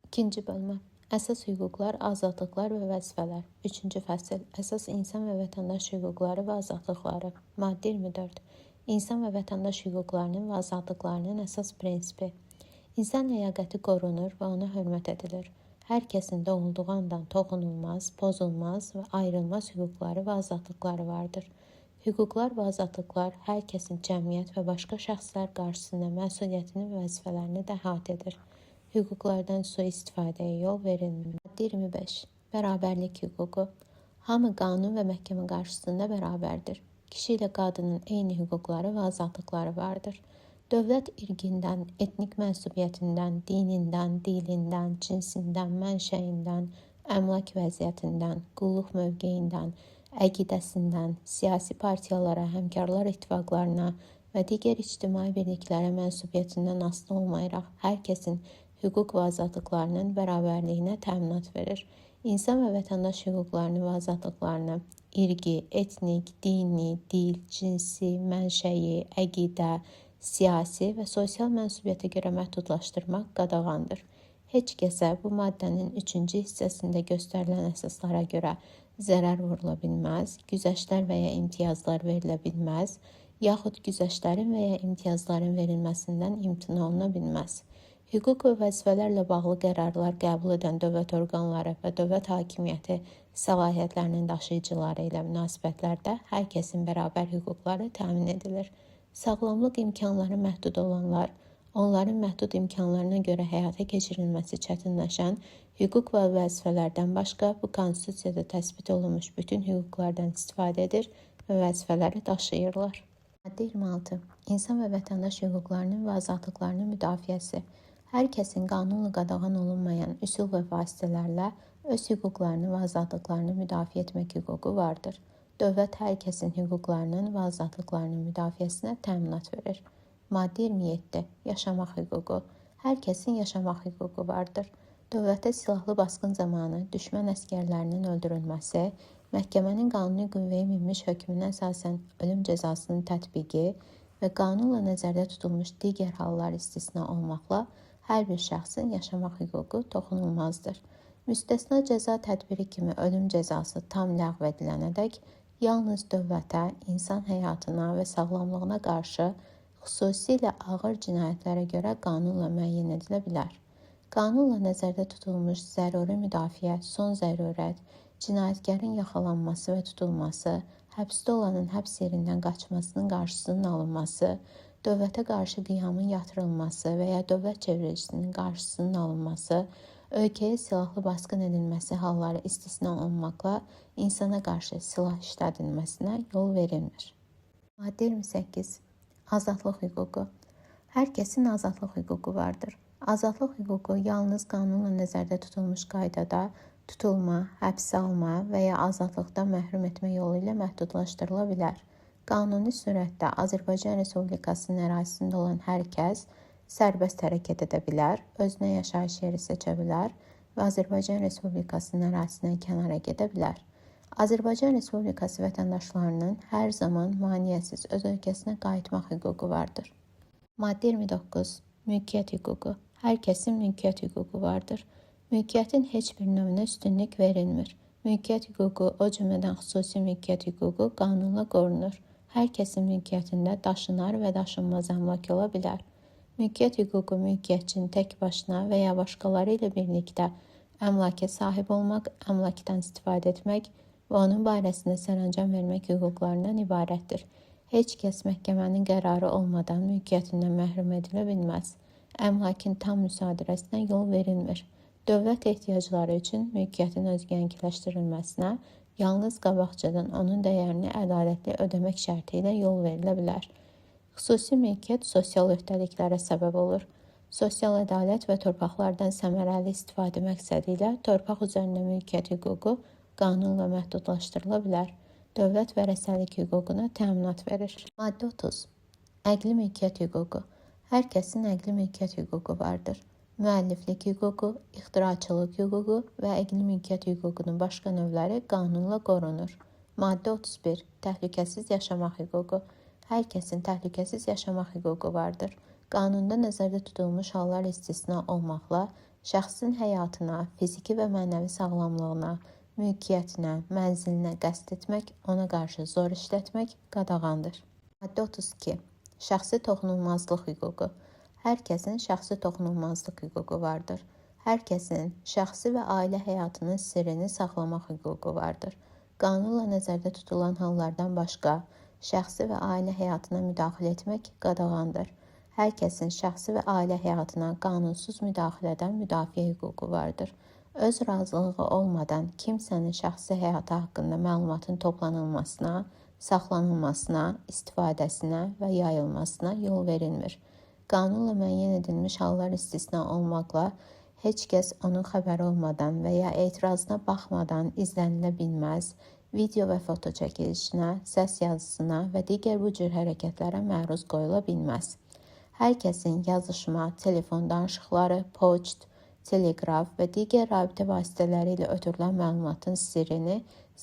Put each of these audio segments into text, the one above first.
İkinci bölmə. Əsas hüquqlar, azadlıqlar və vəzifələr. Üçüncü fəsil. Əsas insan və vətəndaş hüquqları və azadlıqları. Maddə 24. İnsan və vətəndaş hüquqlarının və azadlıqlarının əsas prinsipi. İnsan ləyaqəti qorunur və ona hörmət edilir. Hər kəsində olduğu andan toxunulmaz, pozulmaz və ayrılmaz hüquqları və azadlıqları vardır. Hüquqlar və azadlıqlar hər kəsin cəmiyyət və başqa şəxslər qarşısında məsuliyyətini və vəzifələrini də əhatə edir. Hüquqlardan sui-istifadəyə yol verilmir. Maddə 25. Bərabərlik hüququ. Hamı qanun və məhkəmə qarşısında bərabərdir. Kişi ilə qadının eyni hüquqları və azadlıqları vardır. Dövlət irqindən, etnik mənsubiyyətindən, dinindən, dilindən, cinsindən, mənşəyindən, əmlak vəziyyətindən, qulluq mövqeyindən, əqidəsindən, siyasi partiyalara, həmkarlar ittifaqlarına və digər ictimai birliklərə mənsubiyyətindən asılı olmayaraq hər kəsin hüquq və azadlıqlarının bərabərliyinə təminat verir. İnsan və vətəndaş hüquqlarını və azadlıqlarını irqi, etnik, dini, dil, cinsi, mənşəyi, əqidə, siyasi və sosial mənsubiyyətə görə məhdudlaşdırmaq qadağandır. Heç kəsə bu maddənin 3-cü hissəsində göstərilən əsaslara görə zərər vurula bilməz, güzəştlər və ya imtiyazlar verilə bilməz, yaxud güzəştlərin və ya imtiyazların verilməsindən imtina oluna bilməz. Hüquq və vəzifələrlə bağlı qərarlar qəbul edən dövlət orqanları və dövlət hakimiyyəti səlahiyyətlərinin daşıyıcıları ilə münasibətlərdə hər kəsin bərabər hüquqları təmin edilir. Sağlamlıq imkanları məhdud olanlar, onların məhdud imkanlarına görə həyata keçirilməsi çətinləşən hüquq və vəzifələrdən başqa bu konstitusiyada təsbit olunmuş bütün hüquqlardan istifadə edir və vəzifələri daşıyırlar. Maddə 26. İnsan və vətəndaş hüquqlarının və azadlıqlarının müdafiəsi. Hər kəsin qanunla qadağan olunmayan üsul və vasitələrlə öz hüquqlarını və azadlıqlarını müdafiə etmək hüququ vardır. Dövlət hər kəsin hüquqlarının və azadlıqlarının müdafiəsinə təminat verir. Maddə 27. Yaşamaq hüququ. Hər kəsin yaşamaq hüququ vardır. Dövlətə silahlı basqın zamanı düşmən əsgərlərinin öldürülməsi, məhkəmənin qanuni qüvvəyə minmiş hökmünə əsasən ölüm cəzasının tətbiqi və qanunla nəzərdə tutulmuş digər hallar istisna olmaqla hər bir şəxsin yaşamaq hüququ toxunulmazdır. Müstəsna cəza tədbiri kimi ölüm cəzası tam ləğv edilənədək yalnız dövlətə, insan həyatına və sağlamlığına qarşı xüsusilə ağır cinayətlərə görə qanunla müəyyən edilə bilər. Qanunla nəzərdə tutulmuş zəruri müdafiə, son zərurət, cinayətkarın yaxalanması və tutulması, həbsdə olanın həbs yerindən qaçmasının qarşısının alınması, dövlətə qarşı qiyamın yatırılması və ya dövlət çevrilisinin qarşısının alınması, ölkəyə silahlı basqın edilməsi halları istisna olmaqla insana qarşı silah işlədilməsinə yol verilmir. Maddə 28. Azadlıq hüququ. Hər kəsin azadlıq hüququ vardır. Azadlıq hüququ yalnız qanunla nəzərdə tutulmuş qaydada tutulma, həbsə alma və ya azadlıqdan məhrum etmə yolu ilə məhdudlaşdırıla bilər. Qanuni surətdə Azərbaycan Respublikasının ərazisində olan hər kəs sərbəst hərəkət edə bilər, özünə yaşayış yeri seçə bilər və Azərbaycan Respublikasının ərazisindən kənara gedə bilər. Azərbaycan Respublikası vətəndaşlarının hər zaman maneəsiz öz ölkəsinə qayıtmaq hüququ vardır. Maddə 29. Mülkiyyət hüququ. Hər kəsin mülkiyyət hüququ vardır. Mülkiyyətin heç bir növünə üstünlük verilmir. Mülkiyyət hüququ, o cümlədən xüsusi mülkiyyət hüququ qanunla qorunur. Hər kəsin mülkiyyətində daşınar və daşınmaz əmlak ola bilər. Mülkiyyət hüququ mülkiyyətçinin tək başına və ya başqaları ilə birlikdə əmlaka sahib olmaq, əmlakdan istifadə etmək və onun barəsində sərəncam vermək hüquqlarından ibarətdir. Heç kəs məhkəmənin qərarı olmadan mülkiyyətindən məhrum edilə bilməz. Əmlakın tam müsadirəsinə yol verilmir. Dövlət ehtiyacları üçün mülkiyyətin özgənkiləşdirilməsinə yalnız qabaqcadan onun dəyərini ədalətli ödəmək şərti ilə yol verilə bilər. Xüsusi mülkiyyət sosial öhdəliklərə səbəb olur. Sosial ədalət və torpaqlardan səmərəli istifadə məqsədi ilə torpaq üzərində mülkiyyət hüququ qanunla məhdudlaşdırıla bilər. Dövlət vərəsəlik hüququna təminat verir. Maddə 30. Əqli mülkiyyət hüququ. Hər kəsin əqli mülkiyyət hüququ vardır. Müəlliflik hüququ, ixtiraçılıq hüququ və əqli mülkiyyət hüququnun başqa növləri qanunla qorunur. Maddə 31. Təhlükəsiz yaşamaq hüququ. Hər kəsin təhlükəsiz yaşamaq hüququ vardır. Qanunda nəzərdə tutulmuş hallar istisna olmaqla şəxsin həyatına, fiziki və mənəvi sağlamlığına, mülkiyyətinə, mənzilinə qəsd etmək, ona qarşı zor işlətmək qadağandır. Maddə 32. Şəxsi toxunulmazlıq hüququ. Hər kəsin şəxsi toxunulmazlıq hüququ vardır. Hər kəsin şəxsi və ailə həyatının sirrini saxlamaq hüququ vardır. Qanunla nəzərdə tutulan hallardan başqa, şəxsi və ailə həyatına müdaxilə etmək qadağandır. Hər kəsin şəxsi və ailə həyatına qanunsuz müdaxilədən müdafiə hüququ vardır. Öz razılığı olmadan kimsənin şəxsi həyatı haqqında məlumatın toplanılmasına, saxlanılmasına, istifadəsinə və yayılmasına yol verilmir. Qanunla müəyyən edilmiş hallar istisna olmaqla, heç kəs onun xəbəri olmadan və ya etirazına baxmadan izlənilə bilməz, video və foto çəkilişinə, səs yazısına və digər bu cür hərəkətlərə məruz qoyula bilməz. Hər kəsin yazışma, telefon danışıqları, poçt, teleqraf və digər rabitə vasitələri ilə ötürülən məlumatın sirrini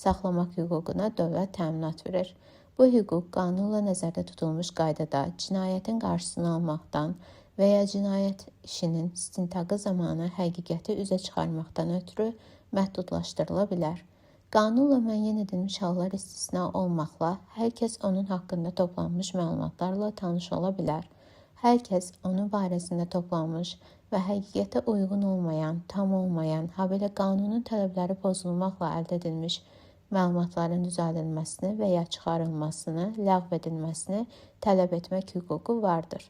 saxlamaq hüququna dövlət təminat verir. Bu hüquq qanunla nəzərdə tutulmuş qaydada cinayətin qarşısını almaqdan və ya cinayət işinin istintaqı zamanı həqiqəti üzə çıxarmaqdan ötürü məhdudlaşdırıla bilər. Qanunla müəyyən edilmiş hallar istisna olmaqla, hər kəs onun haqqında toplanmış məlumatlarla tanış ola bilər. Hər kəs onun barəsində toplanmış və həqiqətə uyğun olmayan, tam olmayan, habelə qanunun tələbləri pozulmaqla əldə edilmiş məlumatların düzəldilməsini və ya çıxarılmasını, ləğv edilməsini tələb etmək hüququ vardır.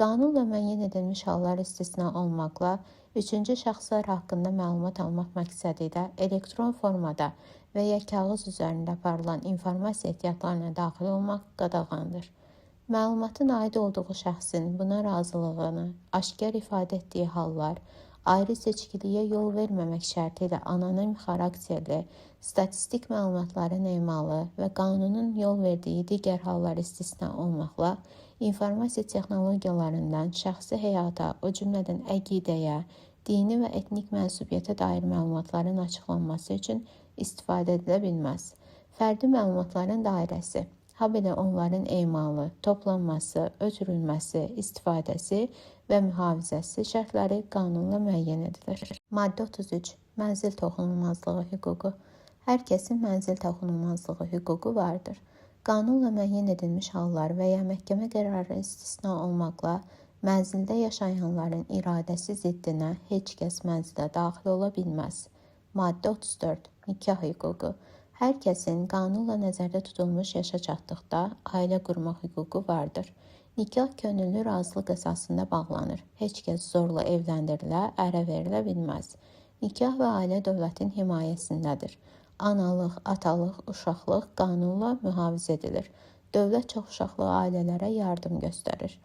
Qanunla müəyyən edilmiş hallar istisna olmaqla, üçüncü şəxslər haqqında məlumat almaq məqsədi ilə elektron formada və ya kağız üzərində aparılan informasiya ehtiyatlarına daxil olmaq qadağandır. Məlumatın aid olduğu şəxsin buna razılığını aşkar ifadə etdiyi hallar, ayrı seçkiliyə yol verməmək şərti ilə anonim xarakterli, statistik məlumatların emalı və qanunun yol verdiyi digər hallar istisna olmaqla, informasiya texnologiyalarından şəxsi həyata, o cümlədən əqidəyə, dini və etnik mənsubiyyətə dair məlumatların açıqlanması üçün istifadə edilə bilməz. Fərdi məlumatların dairəsi, habelə onların emalı, toplanması, ötürülməsi, istifadəsi və mühafizəsi şərtləri qanunla müəyyən edilir. Maddə 33. Mənzil toxunulmazlığı hüququ. Hər kəsin mənzil toxunulmazlığı hüququ vardır. Qanunla müəyyən edilmiş hallar və ya məhkəmə qərarı istisna olmaqla, mənzildə yaşayanların iradəsi ziddinə heç kəs mənzilə daxil ola bilməz. Maddə 34. Nikah hüququ. Hər kəsin qanunla nəzərdə tutulmuş yaşa çatdıqda ailə qurmaq hüququ vardır. Nikah könüllü razılıq əsasında bağlanır. Heç kəs zorla evləndirilə, ərə verilə bilməz. Nikah və ailə dövlətin himayəsindədir. Analıq, atalıq, uşaqlıq qanunla mühafizə edilir. Dövlət çoxuşaqlı ailələrə yardım göstərir.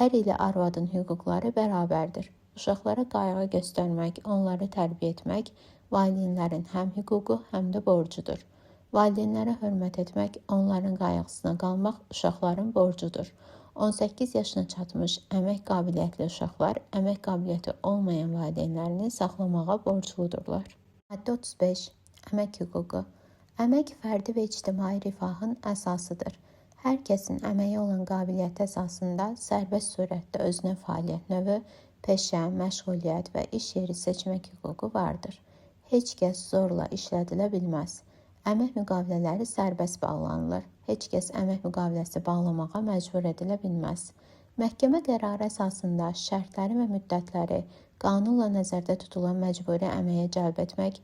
Ər ilə arvadın hüquqları bərabərdir. Uşaqlara qayğı göstərmək, onları tərbiyə etmək valideynlərin həm hüququ, həm də borcudur. Valideynlərə hörmət etmək, onların qayğısına qalmaq uşaqların borcudur. 18 yaşına çatmış əmək qabiliyyətli uşaqlar əmək qabiliyyəti olmayan valideynlərini saxlamağa borcludurlar. Maddə 35. Əmək hüququ. Əmək fərdi və ictimai rifahın əsasıdır. Hər kəsin əməyə olan qabiliyyəti əsasında sərbəst surətdə özünə fəaliyyət növü, peşə, məşğuliyyət və iş yeri seçmək hüququ vardır. Heç kəs zorla işlədilə bilməz. Əmək müqavilələri sərbəst bağlanılır. Heç kəs əmək müqaviləsi bağlamağa məcbur edilə bilməz. Məhkəmə qərarı əsasında şərtləri və müddətləri qanunla nəzərdə tutulan məcburi əməyə cəlb etmək,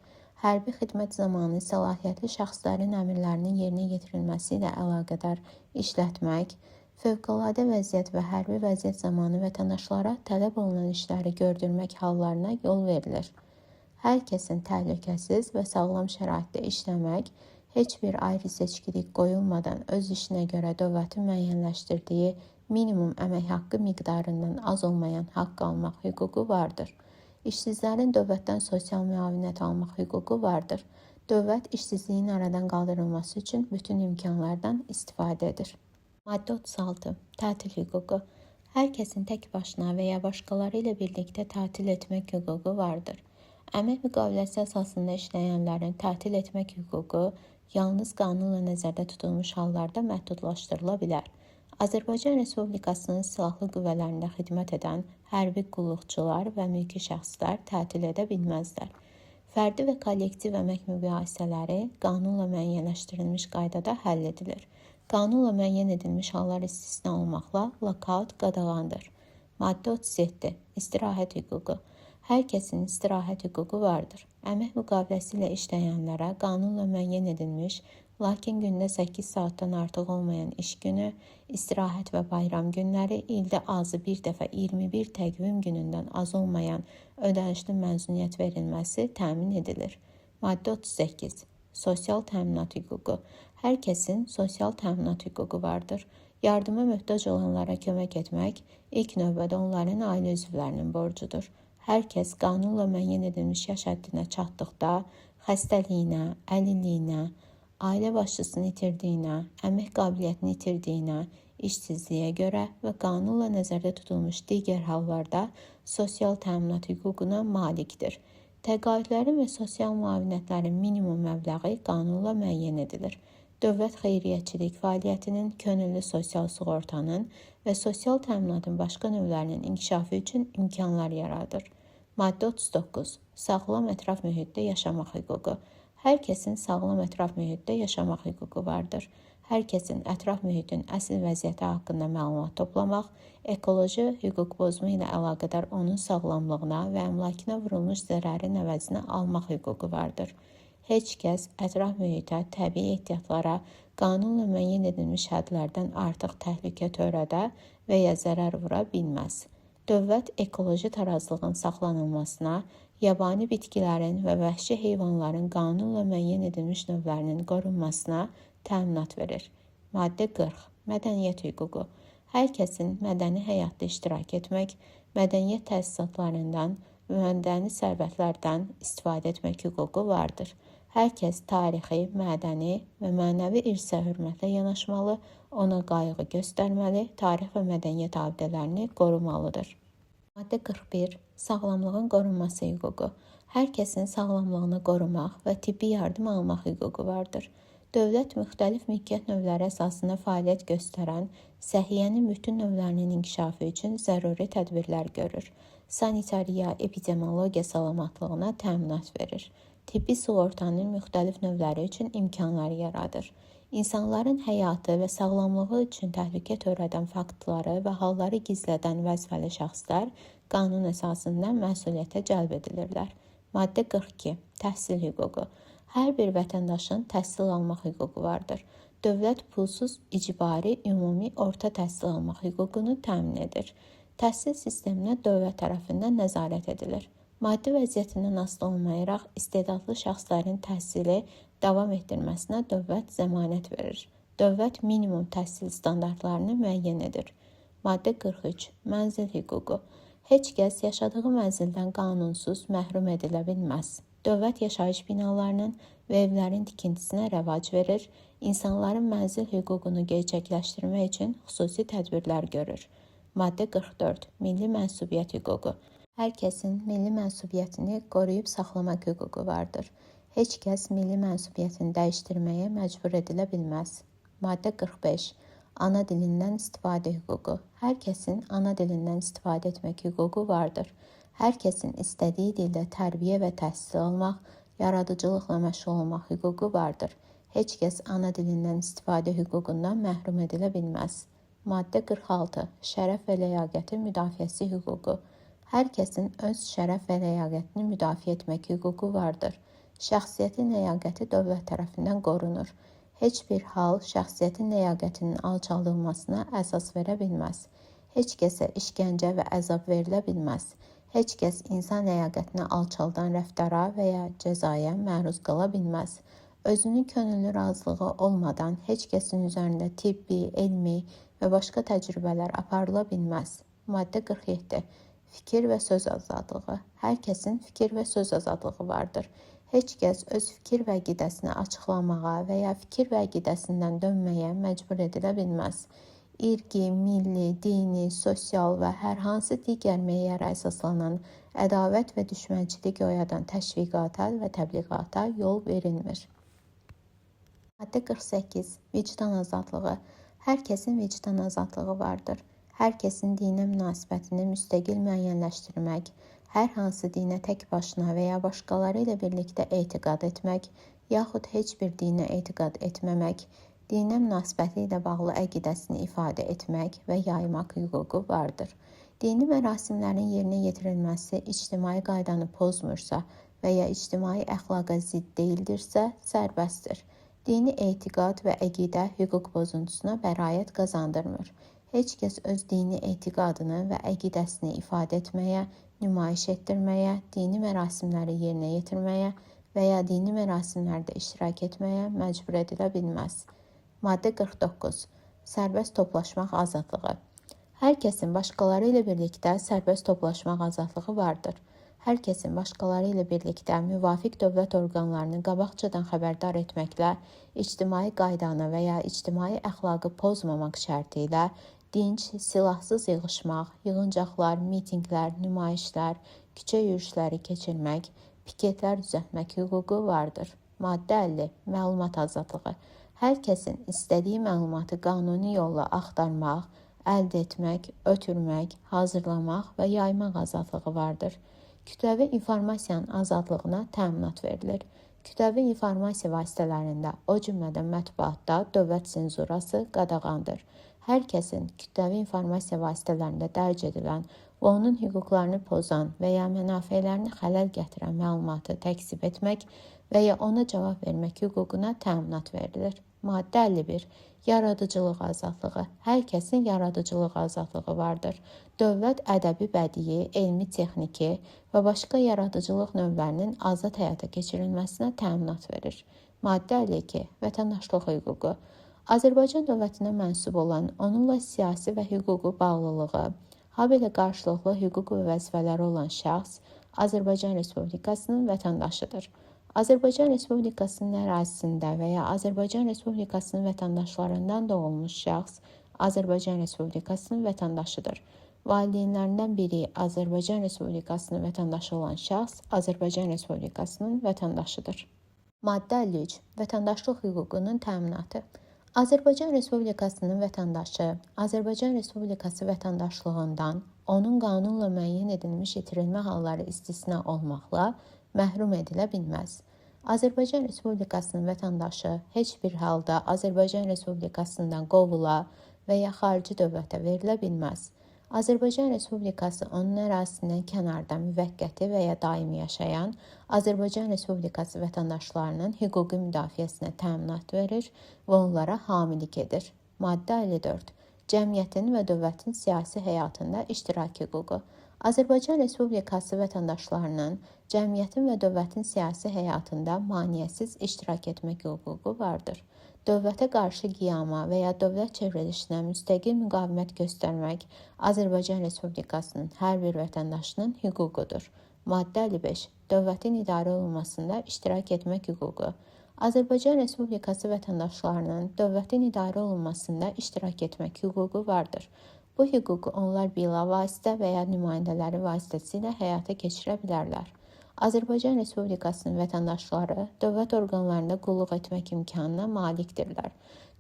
hərbi xidmət zamanı səlahiyyətli şəxslərin əmrlərinin yerinə yetirilməsi ilə əlaqədar işlətmək, fövqəladə vəziyyət və hərbi vəziyyət zamanı vətəndaşlara tələb olunan işləri gördürmək hallarına yol verilir. Hər kəsin təhlükəsiz və sağlam şəraitdə işləmək, heç bir ayrı seçkilik qoyulmadan öz işinə görə dövlətin müəyyənləşdirdiyi minimum əmək haqqı miqdarından az olmayan haqq almaq hüququ vardır. İşsizlərin dövlətdən sosial müavinət almaq hüququ vardır. Dövlət işsizliyin aradan qaldırılması üçün bütün imkanlardan istifadə edir. Maddə 36. Tətil hüququ. Hər kəsin tək başına və ya başqaları ilə birlikdə tətil etmək hüququ vardır. Əmək müqaviləsi əsasında işləyənlərin tətil etmək hüququ yalnız qanunla nəzərdə tutulmuş hallarda məhdudlaşdırıla bilər. Azərbaycan Respublikasının silahlı qüvvələrində xidmət edən hərbi qulluqçular və mülki şəxslər tətil edə bilməzlər. Fərdi və kollektiv əmək mübahisələri qanunla müəyyənləşdirilmiş qaydada həll edilir. Qanunla müəyyən edilmiş hallar istisna olmaqla lokaut qadağandır. Maddə 37. İstirahət hüququ. Hər kəsin istirahət hüququ vardır. Əmək müqaviləsi ilə işləyənlərə qanunla müəyyən edilmiş, lakin gündə 8 saatdan artıq olmayan iş günü, istirahət və bayram günləri, ildə azı bir dəfə 21 təqvim günündən az olmayan ödənişli məzuniyyət verilməsi təmin edilir. Maddə 38. Sosial təminat hüququ. Hər kəsin sosial təminat hüququ vardır. Yardıma möhtac olanlara kömək etmək ilk növbədə onların ailə üzvlərinin borcudur. Hər kəs qanunla müəyyən edilmiş yaş həddinə çatdıqda xəstəliyinə, əlilliyinə, ailə başçısını itirdiyinə, əmək qabiliyyətini itirdiyinə, işsizliyə görə və qanunla nəzərdə tutulmuş digər hallarda sosial təminat hüququna malikdir. Təqaüdlərin və sosial müavinətlərin minimum məbləği qanunla müəyyən edilir. Dövlət xeyriyyətçilik fəaliyyətinin, könüllü sosial sığortanın və sosial təminatın başqa növlərinin inkişafı üçün imkanlar yaradır. Maddə 39. Sağlam ətraf mühitdə yaşamaq hüququ. Hər kəsin sağlam ətraf mühitdə yaşamaq hüququ vardır. Hər kəsin ətraf mühitin əsl vəziyyəti haqqında məlumat toplamaq, ekoloji hüquq pozma ilə əlaqədar onun sağlamlığına və əmlakına vurulmuş zərərin əvəzini almaq hüququ vardır. Heç kəs ətraf mühitə, təbii ehtiyatlara, qanunla müəyyən edilmiş hədlərdən artıq təhlükə törədə və ya zərər vura bilməz. Dövlət ekoloji tarazlığın saxlanılmasına, yabani bitkilərin və vəhşi heyvanların qanunla müəyyən edilmiş növlərinin qorunmasına təminat verir. Maddə 40. Mədəniyyət hüququ. Hər kəsin mədəni həyatda iştirak etmək, mədəniyyət təsisatlarından və mədəni sərvətlərdən istifadə etmək hüququ vardır. Hər kəs tarixi, mədəni və mənəvi irsə hörmətlə yanaşmalı, ona qayğı göstərməli, tarix və mədəniyyət abidələrini qorumalıdır. Maddə 41. Sağlamlığın qorunması hüququ. Hər kəsin sağlamlığını qorumaq və tibbi yardım almaq hüququ vardır. Dövlət müxtəlif mülkiyyət növləri əsasında fəaliyyət göstərən səhiyyənin bütün növlərinin inkişafı üçün zəruri tədbirlər görür. Sanitariya, epidemiologiya salamatlığına təminat verir. Tibbi sığortanın müxtəlif növləri üçün imkanlar yaradır. İnsanların həyatı və sağlamlığı üçün təhlükə törədən faktları və halları gizlədən vəzifəli şəxslər qanun əsasında məsuliyyətə cəlb edilirlər. Maddə 42. Təhsil hüququ. Hər bir vətəndaşın təhsil almaq hüququ vardır. Dövlət pulsuz icbari ümumi orta təhsil almaq hüququnu təmin edir. Təhsil sisteminə dövlət tərəfindən nəzarət edilir. Maddi vəziyyətindən asılı olmayaraq istedadlı şəxslərin təhsili davam etdirməsinə dövlət zəmanət verir. Dövlət minimum təhsil standartlarını müəyyən edir. Maddə 43. Mənzil hüququ. Heç kəs yaşadığı mənzildən qanunsuz məhrum edilə bilməz. Dövlət yaşayış binalarının və evlərin tikintisinə rəvac verir, insanların mənzil hüququnu gerçəkləşdirmək üçün xüsusi tədbirlər görür. Maddə 44. Milli mənsubiyyət hüququ. Hər kəsin milli mənsubiyyətini qoruyub saxlamaq hüququ vardır. Heç kəs milli mənsubiyyətini dəyişdirməyə məcbur edilə bilməz. Maddə 45. Ana dilindən istifadə hüququ. Hər kəsin ana dilindən istifadə etmək hüququ vardır. Hər kəsin istədiyi dildə tərbiyə və təhsil almaq, yaradıcılıqla məşğul olmaq hüququ vardır. Heç kəs ana dilindən istifadə hüququndan məhrum edilə bilməz. Maddə 46. Şərəf və ləyaqətin müdafiəsi hüququ. Hər kəsin öz şərəf və ləyaqətini müdafiə etmək hüququ vardır. Şəxsiyyətin ləyaqəti dövlət tərəfindən qorunur. Heç bir hal şəxsiyyətin ləyaqətinin alçaldılmasına əsas verə bilməz. Heç kəsə işgəncə və əzab verilə bilməz. Heç kəs insan ləyaqətini alçaldan rəftara və ya cəzaya məruz qala bilməz. Özünün könüllü razılığı olmadan heç kəsin üzərində tibbi, elmi və başqa təcrübələr aparıla bilməz. Maddə 47. Fikir və söz azadlığı. Hər kəsin fikir və söz azadlığı vardır. Heç kəs öz fikir və əqidəsini açıqlamağa və ya fikir və əqidəsindən dönməyə məcbur edilə bilməz. İrqi, milli, dini, sosial və hər hansı digər meyarə əsaslanan ədavət və düşmənçilik oyadan təşviqata və təbliğata yol verilmir. Maddə 48. Vicdan azadlığı. Hər kəsin vicdan azadlığı vardır. Hər kəsin dinə münasibətini müstəqil müəyyənləşdirmək, hər hansı dinə tək başına və ya başqaları ilə birlikdə etiqad etmək, yaxud heç bir dinə etiqad etməmək, dinə münasibəti ilə bağlı əqidəsini ifadə etmək və yaymaq hüququ vardır. Dini mərasimlərin yerinə yetirilməsi ictimai qaydanı pozmursa və ya ictimai əxlaqa zidd deyildirsə, sərbəstdir. Dini etiqad və əqidə hüquq pozuntusuna bəraət qazandırmır. Heç kəs öz dini etiqadını və əqidəsini ifadə etməyə, nümayiş etdirməyə, dini mərasimləri yerinə yetirməyə və ya dini mərasimlərdə iştirak etməyə məcbur edilə bilməz. Maddə 49. Sərbəst toplaşmaq azadlığı. Hər kəsin başqaları ilə birlikdə sərbəst toplaşmaq azadlığı vardır. Hər kəsin başqaları ilə birlikdə müvafiq dövlət orqanlarını qabaqcadan xəbərdar etməklə, ictimai qaydanı və ya ictimai əxlaqı pozmamaq şərti ilə dinc, silahsız yığışmaq, yığıncaqlar, mitinqlər, nümayişlər, küçə yürüşləri keçirmək, piketlər düzəltmək hüququ vardır. Maddə 50. Məlumat azadlığı. Hər kəsin istədiyi məlumatı qanuni yolla axtarmaq, əldə etmək, ötürmək, hazırlamaq və yaymaq azadlığı vardır. Kütləvi informasiyanın azadlığına təminat verilir. Kütləvi informasiya vasitələrində, o cümlədən mətbuatda dövlət senzurası qadağandır. Hər kəsin kütləvi informasiya vasitələrində dərc edilən və onun hüquqlarını pozan və ya mənafelərini xələl gətirən məlumatı təkzib etmək və ya ona cavab vermək hüququna təminat verilir. Maddə 51. Yaradıcılıq azadlığı. Hər kəsin yaradıcılıq azadlığı vardır. Dövlət ədəbi, bədii, elmi, texniki və başqa yaradıcılıq növlərinin azad həyata keçirilməsinə təminat verir. Maddə 52. Vətəndaşlıq hüququ. Azərbaycan dövlətinə mənsub olan, onunla siyasi və hüquqi bağlılığı, habelə qarşılıqlı hüquq və vəzifələri olan şəxs Azərbaycan Respublikasının vətəndaşıdır. Azərbaycan Respublikasının ərazisində və ya Azərbaycan Respublikasının vətəndaşlarından doğulmuş şəxs Azərbaycan Respublikasının vətəndaşıdır. Valideynlərindən biri Azərbaycan Respublikasının vətəndaşı olan şəxs Azərbaycan Respublikasının vətəndaşıdır. Maddə 53. Vətəndaşlıq hüququnun təminatı. Azərbaycan Respublikasının vətəndaşı Azərbaycan Respublikası vətəndaşlığından onun qanunla müəyyən edilmiş itirilmə halları istisna olmaqla məhrum edilə bilməz. Azərbaycan Respublikasının vətəndaşı heç bir halda Azərbaycan Respublikasından qovula və ya xarici dövlətə verilə bilməz. Azərbaycan Respublikası onun ərazisindən kənarda müvəqqəti və ya daimi yaşayan Azərbaycan Respublikası vətəndaşlarının hüquqi müdafiəsinə təminat verir və onlara hamilik edir. Maddə 54. Cəmiyyətin və dövlətin siyasi həyatında iştirak hüququ. Azərbaycan Respublikası vətəndaşlarının cəmiyyətin və dövlətin siyasi həyatında maneəsiz iştirak etmək hüququ vardır. Dövlətə qarşı qiyama və ya dövlət çevrilişinə müstəqil müqavimət göstərmək Azərbaycan Respublikasının hər bir vətəndaşının hüququdur. Maddə 55. Dövlətin idarə olunmasında iştirak etmək hüququ. Azərbaycan Respublikası vətəndaşlarının dövlətin idarə olunmasında iştirak etmək hüququ vardır. Bu hüququ onlar bilavasitə və ya nümayəndələri vasitəsilə həyata keçirə bilərlər. Azərbaycan Respublikasının vətəndaşları dövlət orqanlarında qulluq etmək imkanına malikdirlər.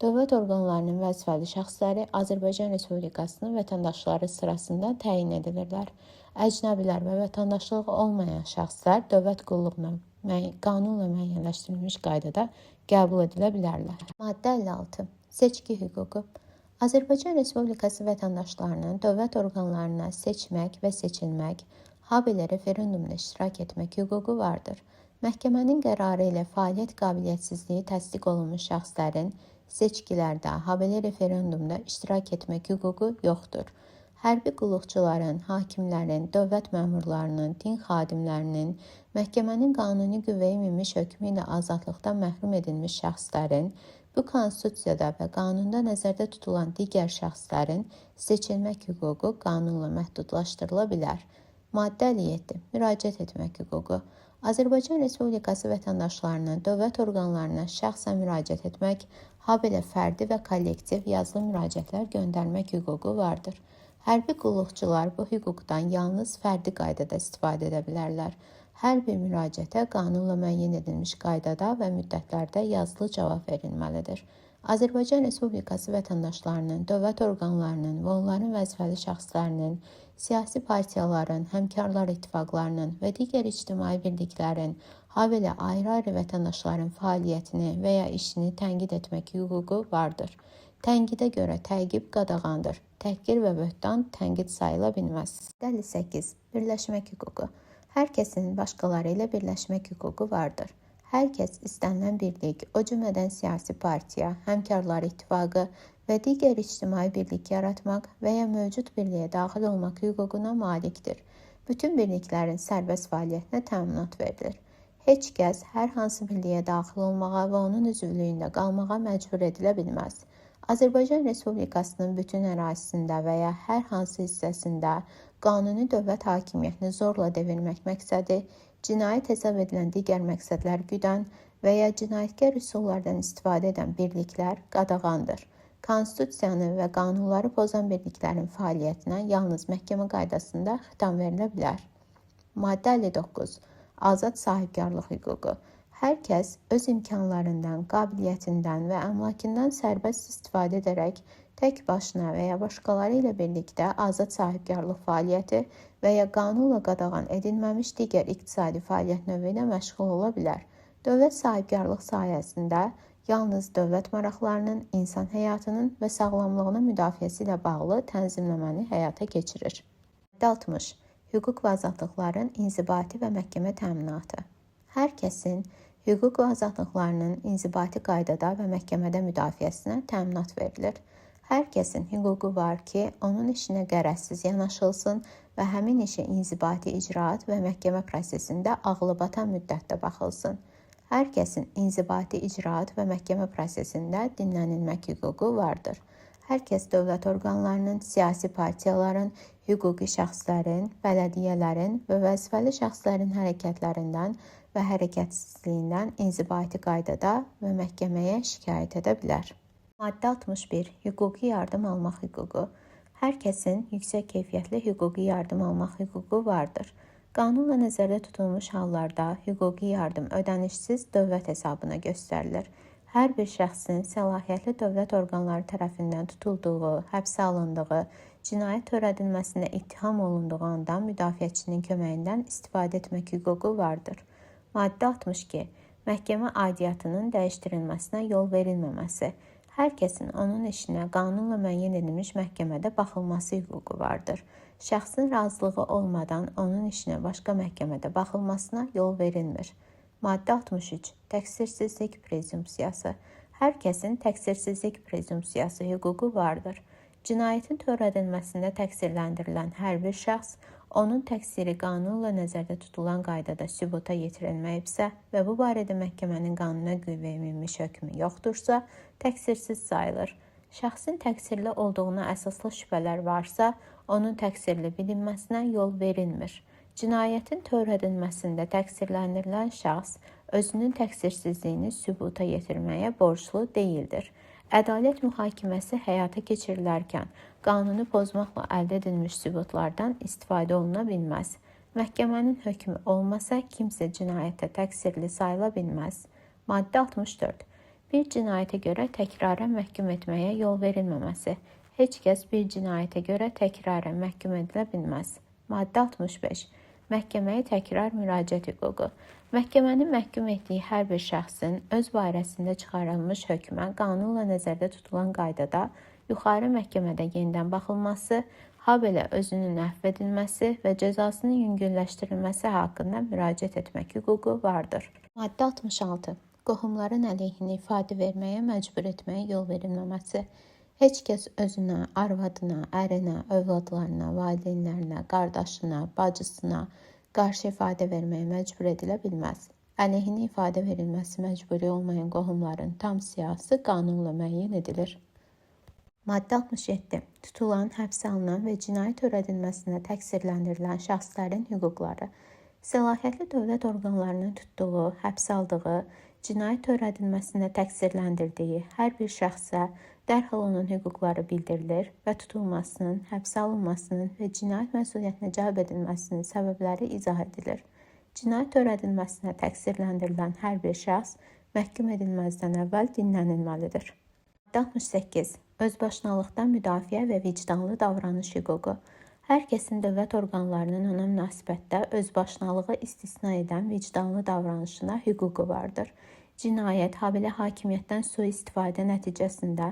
Dövlət orqanlarının vəzifəli şəxsləri Azərbaycan Respublikasının vətəndaşları sırasında təyin edilirlər. Əcnəbilər və vətəndaşlığı olmayan şəxslər dövlət qulluğuna qanunla müəyyənləşdirilmiş qaydada qəbul edilə bilərlər. Maddə 56. Seçki hüququ. Azərbaycan Respublikası vətəndaşlarının dövlət orqanlarına seçmək və seçilmək, habelə referendumda iştirak etmək hüququ vardır. Məhkəmənin qərarı ilə fəaliyyət qabiliyyətsizliyi təsdiq olunmuş şəxslərin seçkilərdə, habelə referendumda iştirak etmək hüququ yoxdur. Hərbi qulluqçuların, hakimlərin, dövlət məmurlarının, din xadimlərinin, məhkəmənin qanuni qüvvəyə minmiş hökmü ilə azadlıqdan məhrum edilmiş şəxslərin, bu konstitusiyada və qanunda nəzərdə tutulan digər şəxslərin seçilmək hüququ qanunla məhdudlaşdırıla bilər. Maddə 57. Müraciət etmək hüququ. Azərbaycan Respublikası vətəndaşlarının dövlət orqanlarına şəxsən müraciət etmək, habelə fərdi və kollektiv yazılı müraciətlər göndərmək hüququ vardır. Hərbi qulluqçular bu hüquqdan yalnız fərdi qaydada istifadə edə bilərlər. Hər bir müraciətə qanunla müəyyən edilmiş qaydada və müddətlərdə yazılı cavab verilməlidir. Azərbaycan Respublikası vətəndaşlarının, dövlət orqanlarının və onların vəzifəli şəxslərinin, siyasi partiyaların, həmkarlar ittifaqlarının və digər ictimai birliklərin, habelə ayrı-ayrı vətəndaşların fəaliyyətini və ya işini tənqid etmək hüququ vardır. Tənqidə görə təqib qadağandır. Təhqir və böhtan tənqid sayıla bilməz. 58. Birləşmək hüququ. Hər kəsin başqaları ilə birləşmək hüququ vardır. Hər kəs istənilən birlik, o cümlədən siyasi partiya, həmkarlar ittifaqı və digər ictimai birlik yaratmaq və ya mövcud birliyə daxil olmaq hüququna malikdir. Bütün birliklərin sərbəst fəaliyyətinə təminat verilir. Heç kəs hər hansı birliyə daxil olmağa və onun üzvlüyündə qalmağa məcbur edilə bilməz. Azərbaycan Respublikasının bütün ərazisində və ya hər hansı hissəsində qanuni dövlət hakimiyyətini zorla devirmək məqsədi, cinayət hesab edilən digər məqsədlər güdən və ya cinayətkar üsullardan istifadə edən birliklər qadağandır. Konstitusiyanı və qanunları pozan birliklərin fəaliyyətinə yalnız məhkəmə qaydasında xitam verilə bilər. Maddə 59. Azad sahibkarlıq hüququ. Hər kəs öz imkanlarından, qabiliyyətindən və əmlakından sərbəst istifadə edərək tək başına və ya başqaları ilə birlikdə azad sahibkarlıq fəaliyyəti və ya qanunla qadağan edilməmiş digər iqtisadi fəaliyyət növü ilə məşğul ola bilər. Dövlət sahibkarlıq sahəsində yalnız dövlət maraqlarının, insan həyatının və sağlamlığının müdafiəsi ilə bağlı tənzimləməni həyata keçirir. 60. Hüquq və azadlıqların inzibati və məhkəmə təminatı. Hər kəsin hüquq və azadlıqlarının inzibati qaydada və məhkəmədə müdafiəsinə təminat verilir. Hər kəsin hüququ var ki, onun işinə qərəzsiz yanaşılsın və həmin işə inzibati icraat və məhkəmə prosesində ağlabatan müddətdə baxılsın. Hər kəsin inzibati icraat və məhkəmə prosesində dinlənilmək hüququ vardır. Hər kəs dövlət orqanlarının, siyasi partiyaların, hüquqi şəxslərin, bələdiyyələrin və vəzifəli şəxslərin hərəkətlərindən və hərəkətsizliyindən inzibati qaydada və məhkəməyə şikayət edə bilər. Maddə 61. Hüquqi yardım almaq hüququ. Hər kəsin yüksək keyfiyyətli hüquqi yardım almaq hüququ vardır. Qanunla nəzərdə tutulmuş hallarda hüquqi yardım ödənişsiz dövlət hesabına göstərilir. Hər bir şəxsin səlahiyyətli dövlət orqanları tərəfindən tutulduğu, həbsə alındığı, cinayət törədilməsində ittiham olunduğu anda müdafiəçinin köməyindən istifadə etmək hüququ vardır. Maddə 62. Məhkəmə aidiyyatının dəyişdirilməsinə yol verilməməsi. Hər kəsin onun işinə qanunla müəyyən edilmiş məhkəmədə baxılması hüququ vardır. Şəxsin razılığı olmadan onun işinə başqa məhkəmədə baxılmasına yol verilmir. Maddə 63. Təqsirsizlik prezumpsiyası. Hər kəsin təqsirsizlik prezumpsiyası hüququ vardır. Cinayətin törədilməsində təqsirləndirilən hər bir şəxs, onun təqsiri qanunla nəzərdə tutulan qaydada sübuta yetirilməyibsə və bu barədə məhkəmənin qanuna qüvvəyə minmiş hökmü yoxdursa, təqsirsiz sayılır. Şəxsin təqsirli olduğuna əsaslı şübhələr varsa, onun təqsirli bilinməsinə yol verilmir. Cinayətin törədilməsində təqsirləndirilən şəxs özünün təqsirsizliyini sübuta yetirməyə borclu deyildir. Ədalət mühakiməsi həyata keçirilərkən qanunu pozmaqla əldə edilmiş sübutlardan istifadə oluna bilməz. Məhkəmənin hökmü olmasa kimsə cinayətə təqsirli sayıla bilməz. Maddə 64. Bir cinayətə görə təkrarən məhkum etməyə yol verilməməsi. Heç kəs bir cinayətə görə təkrarən məhkum edilə bilməz. Maddə 65. Məhkəməyə təkrar müraciət hüququ. Məhkəmənin məhkum etdiyi hər bir şəxsin öz barəsində çıxarılmış hökmə qanunla nəzərdə tutulan qaydada yuxarı məhkəmədə yenidən baxılması, habelə özünün əfv edilməsi və cəzasının yüngülləşdirilməsi haqqında müraciət etmək hüququ vardır. Maddə 66. Qohumların əleyhinə ifadə verməyə məcbur etməyə yol verilməməsi. Heç kəs özünə, arvadına, ərinə, övladlarına, valideynlərinə, qardaşına, bacısına qarşı ifadə verməyə məcbur edilə bilməz. Əleyhinə ifadə verilməsi məcburi olmayan qohumların tam siyahısı qanunla müəyyən edilir. Maddə 67. Tutulan, həbsə alınan və cinayət törədilməsinə təqsirləndirilən şəxslərin hüquqları. Səlahiyyətli dövlət orqanlarının tutduğu, həbsə aldığı, cinayət törədilməsinə təqsirləndirdiyi hər bir şəxsə dərhal onun hüquqları bildirilir və tutulmasının, həbsə alınmasının və cinayət məsuliyyətinə cəlb edilməsinin səbəbləri izah edilir. Cinayət törədilməsinə təqsirləndirilən hər bir şəxs məhkum edilməzdən əvvəl dinlənilməlidir. Maddə 68. Özbaşınalıqdan müdafiə və vicdanlı davranış hüququ. Hər kəsin dövlət orqanlarının ona münasibətdə özbaşınalığı istisna edən vicdanlı davranışına hüququ vardır. Cinayət, habelə hakimiyyətdən sui-istifadə nəticəsində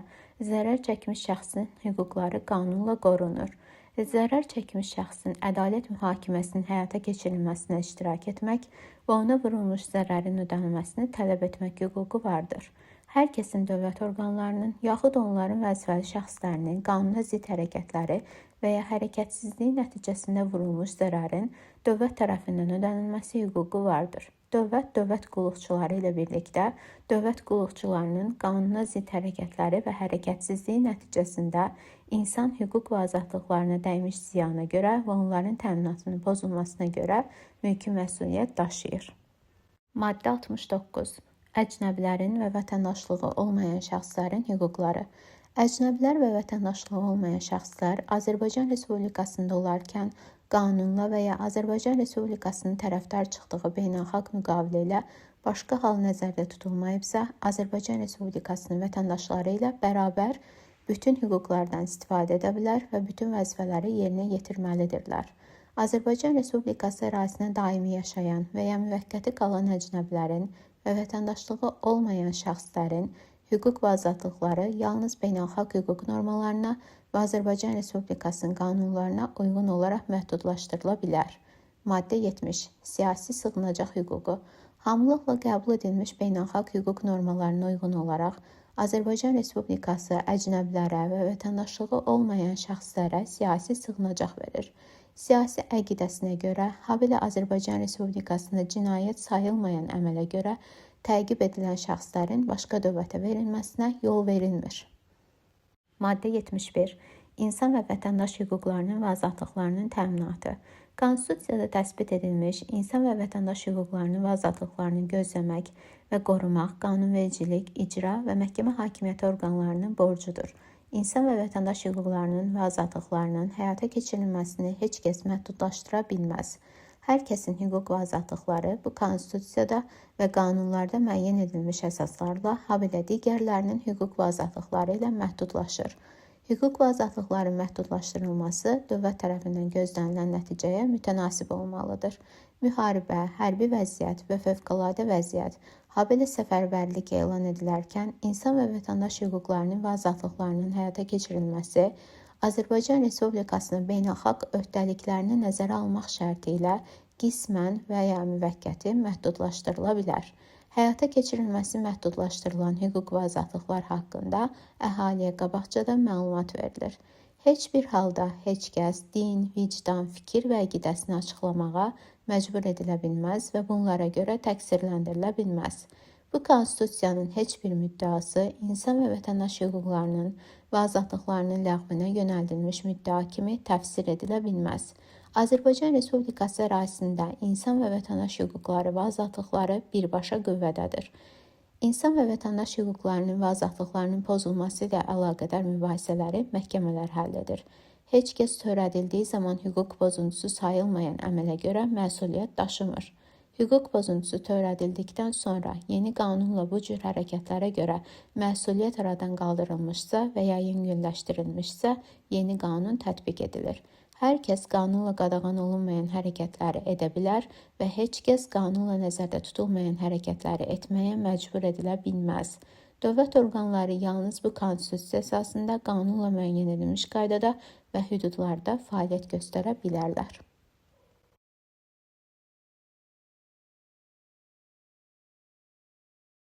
zərər çəkmiş şəxsin hüquqları qanunla qorunur. Zərər çəkmiş şəxsin ədalət mühakiməsinin həyata keçirilməsinə iştirak etmək və ona vurulmuş zərərin ödənilməsini tələb etmək hüququ vardır. Hər kəsin dövlət orqanlarının, yaxud onların vəzifəli şəxslərinin qanuna zidd hərəkətləri və ya hərəkətsizliyi nəticəsində vurulmuş zərərin dövlət tərəfindən ödənilməsi hüququ vardır. Dövlət qulluqçuları ilə birlikdə dövlət qulluqçularının qanuna zidd hərəkətləri və hərəkətsizliyi nəticəsində insan hüquq və azadlıqlarına dəymiş ziyana görə və onların təminatının pozulmasına görə mülki məsuliyyət daşıyır. Maddə 69. Əcnəbilərin və vətəndaşlığı olmayan şəxslərin hüquqları. Əcnəbilər və vətəndaşlığı olmayan şəxslər Azərbaycan Respublikasında olarkən qanunla və ya Azərbaycan Respublikasının tərəfdar çıxdığı beynəlxalq müqavilə ilə başqa hal nəzərdə tutulmayıbsa, Azərbaycan Respublikasının vətəndaşları ilə bərabər bütün hüquqlardan istifadə edə bilər və bütün vəzifələri yerinə yetirməlidirlər. Azərbaycan Respublikası ərazisində daimi yaşayan və ya müvəqqəti qalan əcnəbilərin və vətəndaşlığı olmayan şəxslərin hüquq və azadlıqları yalnız beynəlxalq hüquq normalarına və Azərbaycan Respublikasının qanunlarına uyğun olaraq məhdudlaşdırıla bilər. Maddə 70. Siyasi sığınacaq hüququ. Hamılıqla qəbul edilmiş beynəlxalq hüquq normalarına uyğun olaraq Azərbaycan Respublikası əcnəbilərə və vətəndaşlığı olmayan şəxslərə siyasi sığınacaq verir. Siyasi əqidəsinə görə, habelə Azərbaycan Respublikasında cinayət sayılmayan əmələ görə təqib edilən şəxslərin başqa dövlətə verilməsinə yol verilmir. Maddə 71. İnsan və vətəndaş hüquqlarının və azadlıqlarının təminatı. Konstitusiyada təsbit edilmiş insan və vətəndaş hüquqlarının və azadlıqlarını gözləmək və qorumaq qanunvericilik, icra və məhkəmə hakimiyyəti orqanlarının borcudur. İnsan və vətəndaş hüquqlarının və azadlıqlarının həyata keçirilməsini heç kəs məhdudlaşdıra bilməz. Hər kəsin hüquq və azadlıqları bu konstitusiyada və qanunlarda müəyyən edilmiş əsaslarla, habelə digərlərinin hüquq və azadlıqları ilə məhdudlaşır. Hüquq və azadlıqların məhdudlaşdırılması dövlət tərəfindən gözlənilən nəticəyə mütənasib olmalıdır. Müharibə, hərbi vəziyyət və fövqəladə vəziyyət, habelə səfərbərlik elan edilərkən insan və vətəndaş hüquqlarının və azadlıqlarının həyata keçirilməsi Azərbaycan Respublikasının beynəlxalq öhdəliklərini nəzərə almaq şərti ilə qismən və ya müvəqqəti məhdudlaşdırıla bilər. Həyata keçirilməsi məhdudlaşdırılan hüquq və azadlıqlar haqqında əhaliyə qabaqcadan məlumat verilir. Heç bir halda heç kəs din, vicdan, fikir və əqidəsini açıqlamağa məcbur edilə bilməz və bunlara görə təqsirləndirilə bilməz. Bu konstitusiyanın heç bir müddəası insan və vətəndaş hüquqlarının və azadlıqlarının ləğvinə yönəldilmiş müddəa kimi təfsir edilə bilməz. Azərbaycan Respublikası ərazisində insan və vətəndaş hüquqları və azadlıqları birbaşa qüvvədədir. İnsan və vətəndaş hüquqlarının və azadlıqlarının pozulması ilə əlaqədar mübahisələri məhkəmələr həll edir. Heç kəs törədildiyi zaman hüquq pozuntusu sayılmayan əmələ görə məsuliyyət daşımır. Hüquq pozuntusu törədildikdən sonra yeni qanunla bu cür hərəkətlərə görə məsuliyyət aradan qaldırılmışsa və ya yüngülləşdirilmişsə, yeni qanun tətbiq edilir. Hər kəs qanunla qadağan olunmayan hərəkətləri edə bilər və heç kəs qanunla nəzərdə tutulmayan hərəkətləri etməyə məcbur edilə bilməz. Dövlət orqanları yalnız bu konstitusiya əsasında qanunla müəyyən edilmiş qaydada və hüdudlarda fəaliyyət göstərə bilərlər.